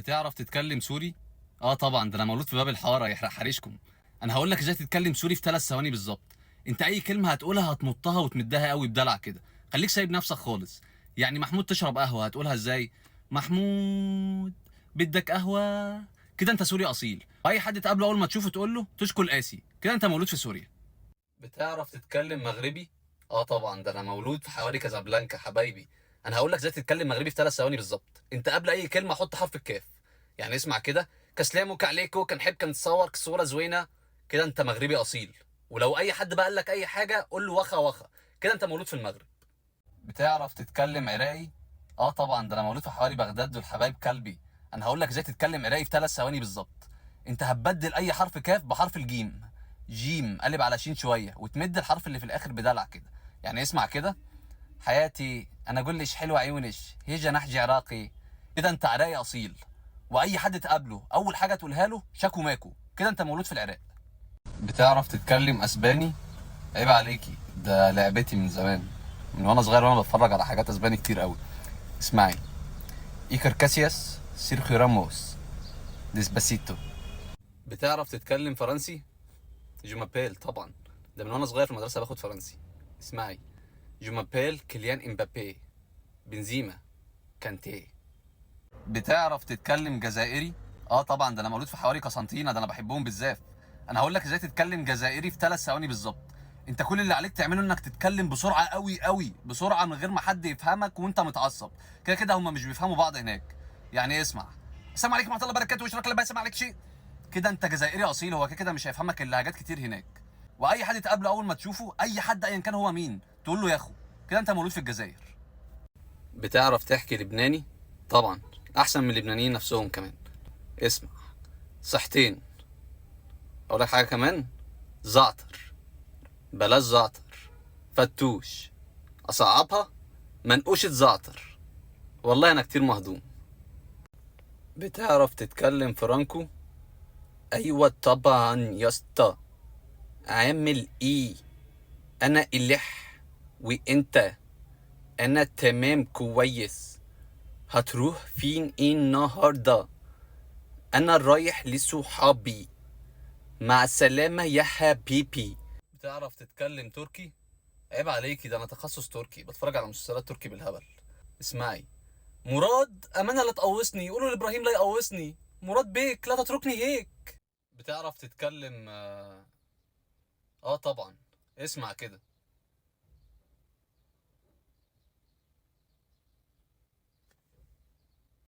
بتعرف تتكلم سوري؟ اه طبعا، ده انا مولود في باب الحاره يحرق حريشكم. انا هقول لك ازاي تتكلم سوري في 3 ثواني بالظبط. انت اي كلمه هتقولها هتمطها وتمدها قوي بدلع كده. خليك سايب نفسك خالص. يعني محمود تشرب قهوه هتقولها ازاي؟ محمود بدك قهوه. كده انت سوري اصيل. واي حد تقابله اول ما تشوفه تقول له تشكل قاسي. كده انت مولود في سوريا. بتعرف تتكلم مغربي؟ اه طبعا، ده انا مولود في حواري كازابلانكا حبايبي. انا هقول لك ازاي تتكلم مغربي في 3 ثواني بالظبط. انت قبل اي كلمه حط حرف الكاف. يعني اسمع كده: كسلامك عليكو كنحب كنتصور صوره زوينه. كده انت مغربي اصيل. ولو اي حد بقى قال لك اي حاجه قول له وخا وخا. كده انت مولود في المغرب. بتعرف تتكلم عراقي؟ اه طبعا، ده انا مولود في حواري بغداد دول حبايب قلبي. انا هقول لك ازاي تتكلم عراقي في 3 ثواني بالظبط. انت هتبدل اي حرف كاف بحرف الجيم. جيم قلب على شين شويه وتمد الحرف اللي في الاخر بدلع كده. يعني اسمع كده: حياتي انا اقولش حلوه عيونش هيجا نحجي عراقي. كده انت عراقي اصيل. واي حد تقابله اول حاجه تقولها له شاكو ماكو. كده انت مولود في العراق. بتعرف تتكلم اسباني؟ عيب عليكي، ده لعبتي من زمان. من وانا صغير وانا بتفرج على حاجات اسباني كتير قوي. اسمعي: ايكر كاسياس سيرخيو راموس ديسباسيتو. بتعرف تتكلم فرنسي؟ جو مابيل طبعا، ده من وانا صغير في المدرسه باخد فرنسي. اسمعي: جو مابيل كيليان امبابي بنزيما كانتيه. بتعرف تتكلم جزائري؟ اه طبعا، ده انا مولود في حواري قسنطينه، ده انا بحبهم بالذات. انا هقول لك ازاي تتكلم جزائري في 3 ثواني بالظبط. انت كل اللي عليك تعمله انك تتكلم بسرعه قوي قوي بسرعه من غير ما حد يفهمك وانت متعصب. كده كده هم مش بيفهموا بعض هناك. يعني اسمع: السلام عليكم ورحمه الله وبركاته واشراك الله بسم عليك شيء. كده انت جزائري اصيل. هو كده كده مش هيفهمك الا حاجات كتير هناك. واي حد تقابله اول ما تشوفه اي حد ايا كان هو مين تقول له يا اخو. كده انت مولود في الجزائر. بتعرف تحكي لبناني؟ طبعا، احسن من اللبنانيين نفسهم كمان. اسمع: صحتين. اقول لك حاجه كمان: زعتر. بلاش زعتر، فتوش. اصعبها: منقوشة زعتر. والله انا كتير مهضوم. بتعرف تتكلم فرانكو؟ ايوه طبعا يا اسطى. عامل ايه؟ انا الح وانت. انا تمام كويس. هتروح فين ايه النهارده؟ انا رايح لصحابي. مع السلامة يا حبيبي. بتعرف تتكلم تركي؟ عيب عليكي، ده انا تخصص تركي، بتفرج على مسلسلات تركي بالهبل. اسمعي: مراد امانه لا تقوصني، قولوا لابراهيم لا يقوصني. مراد بيك لا تتركني هيك. بتعرف تتكلم اه طبعا. اسمع كده: